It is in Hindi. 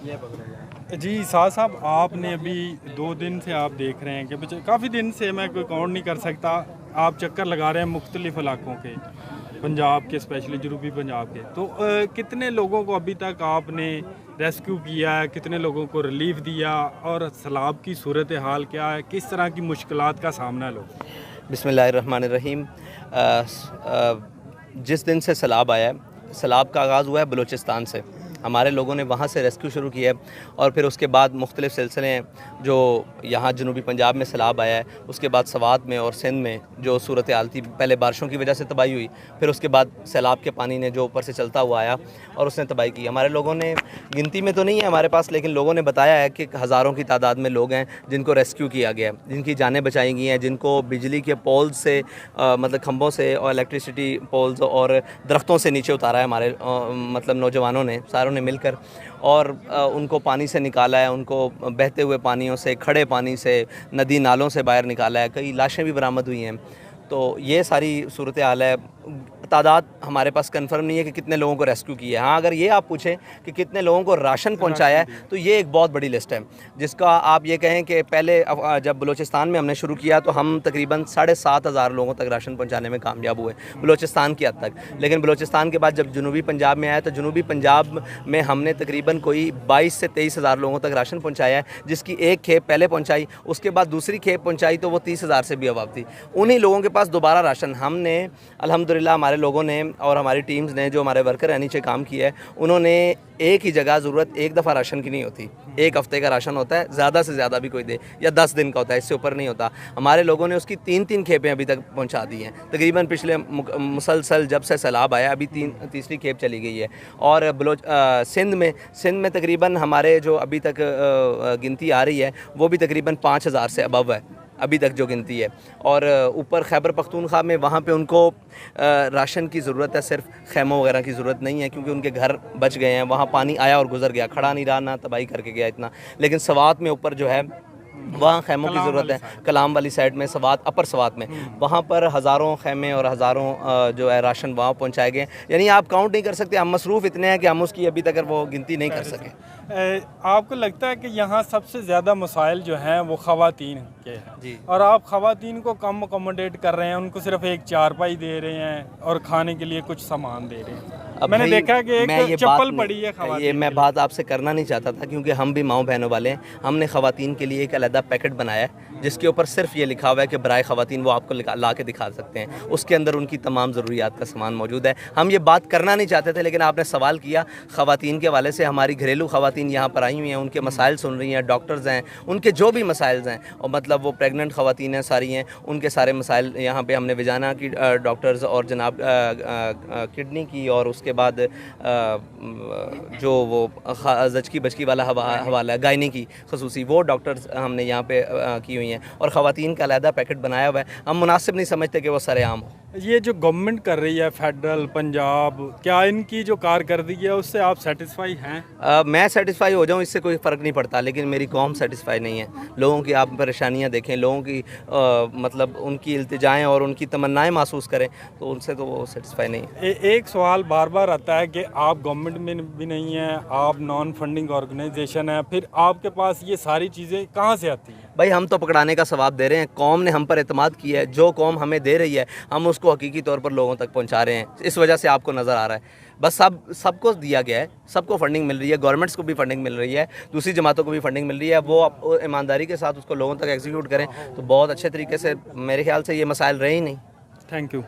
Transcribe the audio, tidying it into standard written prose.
जी साद साहब, आपने अभी 2 दिन से आप देख रहे हैं कि काफ़ी दिन से मैं कोई काउंट नहीं कर सकता, आप चक्कर लगा रहे हैं मुख्तलिफ इलाकों के, पंजाब के, स्पेशली जनूबी पंजाब के। तो कितने लोगों को अभी तक आपने रेस्क्यू किया है, कितने लोगों को रिलीफ दिया, और सैलाब की सूरत हाल क्या है, किस तरह की मुश्किलात का सामना लोग? बिस्मिल्लाहिर्रहमानिर्रहीम। जिस दिन से सैलाब आया है, सैलाब का आगाज़ हुआ है बलूचिस्तान से। हमारे लोगों ने वहाँ से रेस्क्यू शुरू किया है और फिर उसके बाद मुख्तलिफ़ सिलसिले हैं जो यहाँ जनूबी पंजाब में सैलाब आया है, उसके बाद सवात में और सिंध में जो सूरत हाल थी, पहले बारिशों की वजह से तबाही हुई, फिर उसके बाद सैलाब के पानी ने जो ऊपर से चलता हुआ आया और उसने तबाही की। हमारे लोगों ने, गिनती में तो नहीं है हमारे पास, लेकिन लोगों ने बताया है कि हज़ारों की तादाद में लोग हैं जिनको रेस्क्यू किया गया है, जिनकी जानें बचाई गई हैं, जिनको बिजली के पोल्स से मतलब खंभों से और इलेक्ट्रिसिटी पोल्स और दरख्तों से नीचे उतारा है हमारे मतलब नौजवानों ने, सारों ने मिलकर, और उनको पानी से निकाला है, उनको बहते हुए पानियों से, खड़े पानी से, नदी नालों से बाहर निकाला है। कई लाशें भी बरामद हुई हैं। तो ये सारी सूरत हाल है। तादाद हमारे पास कंफर्म नहीं है कि कितने लोगों को रेस्क्यू किया है। हाँ, अगर ये आप पूछें कि कितने लोगों को राशन पहुंचाया है, तो ये एक बहुत बड़ी लिस्ट है, जिसका आप ये कहें कि पहले जब बलूचिस्तान में हमने शुरू किया तो हम तकरीबन 7,500 लोगों तक राशन पहुंचाने में कामयाब हुए, बलूचिस्तान की हद तक। लेकिन बलूचिस्तान के बाद जब जनूबी पंजाब में आया तो जनूबी पंजाब में हमने तकरीबन कोई 22 से 23,000 लोगों तक राशन पहुँचाया है, जिसकी एक खेप पहले पहुँचाई, उसके बाद दूसरी खेप पहुँचाई तो वो 30,000 से भी अबाव थी। उन्हीं लोगों के पास दोबारा राशन हमने अल्हम्दुलिल्लाह, हमारे लोगों ने और हमारी टीम्स ने, जो हमारे वर्कर हैं नीचे काम किया है, उन्होंने एक ही जगह ज़रूरत एक दफ़ा राशन की नहीं होती, एक हफ़्ते का राशन होता है, ज़्यादा से ज़्यादा भी कोई दे, या 10 दिन का होता है, इससे ऊपर नहीं होता। हमारे लोगों ने उसकी 3-3 खेपें अभी तक पहुंचा दी हैं। तकरीबन पिछले मुसलसल जब से सैलाब आया अभी तीसरी खेप चली गई है। और सिंध में तकरीबन हमारे जो अभी तक गिनती आ रही है वो भी तकरीबन 5,000 से अबव है अभी तक जो गिनती है। और ऊपर खैबर पख्तूनख्वा में वहाँ पे उनको राशन की ज़रूरत है, सिर्फ खैमों वगैरह की ज़रूरत नहीं है, क्योंकि उनके घर बच गए हैं, वहाँ पानी आया और गुजर गया, खड़ा नहीं रहा, ना तबाही करके गया इतना। लेकिन सवात में ऊपर जो है वहाँ खैमों की ज़रूरत है, कलाम वाली साइड में, सवात, अपर सवात में, वहाँ पर हज़ारों खैमे और हज़ारों जो है राशन वहाँ पहुँचाए गए। यानी आप काउंट नहीं कर सकते, हम मसरूफ़ इतने हैं कि हम उसकी अभी तक वो गिनती नहीं कर सके। आपको लगता है कि यहाँ सबसे ज़्यादा मसाइल जो हैं वो ख़वातीन के हैं जी, और आप ख़वातीन को कम अकोमोडेट कर रहे हैं, उनको सिर्फ एक चारपाई दे रहे हैं और खाने के लिए कुछ सामान दे रहे हैं। अब मैंने देखा कि एक चप्पल पड़ी है ये मैं बात आपसे करना नहीं चाहता था, क्योंकि हम भी माओ बहनों वाले हैं। हमने ख़वातीन के लिए एक अलग पैकेट बनाया है जिसके ऊपर सिर्फ ये लिखा हुआ है कि बराए ख़वातीन, वो आपको ला के दिखा सकते हैं, उसके अंदर उनकी तमाम ज़रूरियात का सामान मौजूद है। हम ये बात करना नहीं चाहते थे, लेकिन आपने सवाल किया ख़वातीन के हवाले से। हमारी घरेलू ख़वातीन यहाँ पर आई हुई हैं, उनके मसाइल सुन रही हैं, डॉक्टर्स हैं, उनके जो भी मसाइल हैं, और मतलब वो प्रेगनेंट ख़वातीन हैं सारी हैं, उनके सारे मसाइल यहाँ पर हमने विजाना की डॉक्टर्स और जनाब किडनी की, और उसके बाद जो वो ज़चकी बचकी वाला हवाला गायनी की खसूसी, वो डॉक्टर्स हमने यहाँ पे की हुई हैं, और ख़वातीन का अलहदा पैकेट बनाया हुआ है। हम मुनासिब नहीं समझते कि वो सरेआम हो। ये जो गवर्नमेंट कर रही है, फेडरल, पंजाब, क्या इनकी जो कारकर्दगी है उससे आप सेटिस्फाई हैं? मैं सेटिस्फाई हो जाऊँ इससे कोई फ़र्क नहीं पड़ता, लेकिन मेरी कौम सेटिस्फाई नहीं है। लोगों की आप परेशानियाँ देखें, लोगों की मतलब उनकी इल्तिजाएँ और उनकी तमन्नाएँ महसूस करें, तो उनसे तो वो सेटिस्फाई नहीं है। एक सवाल बार बार आता है कि आप गवर्नमेंट में भी नहीं हैं, आप नॉन फंडिंग ऑर्गेनाइजेशन है, फिर आपके पास ये सारी चीज़ें कहाँ से आती हैं? भाई, हम तो पकड़ाने का सवाब दे रहे हैं, कौम ने हम पर एतमाद किया है, जो कौम हमें दे रही है हम उसको हकीकी तौर पर लोगों तक पहुंचा रहे हैं। इस वजह से आपको नज़र आ रहा है, बस सबको दिया गया है, सबको फंडिंग मिल रही है, गवर्नमेंट्स को भी फंडिंग मिल रही है, दूसरी जमातों को भी फंडिंग मिल रही है। वो ईमानदारी के साथ उसको लोगों तक एग्जीक्यूट करें तो बहुत अच्छे तरीके से, मेरे ख्याल से ये मसाइल रहे ही नहीं। Thank you.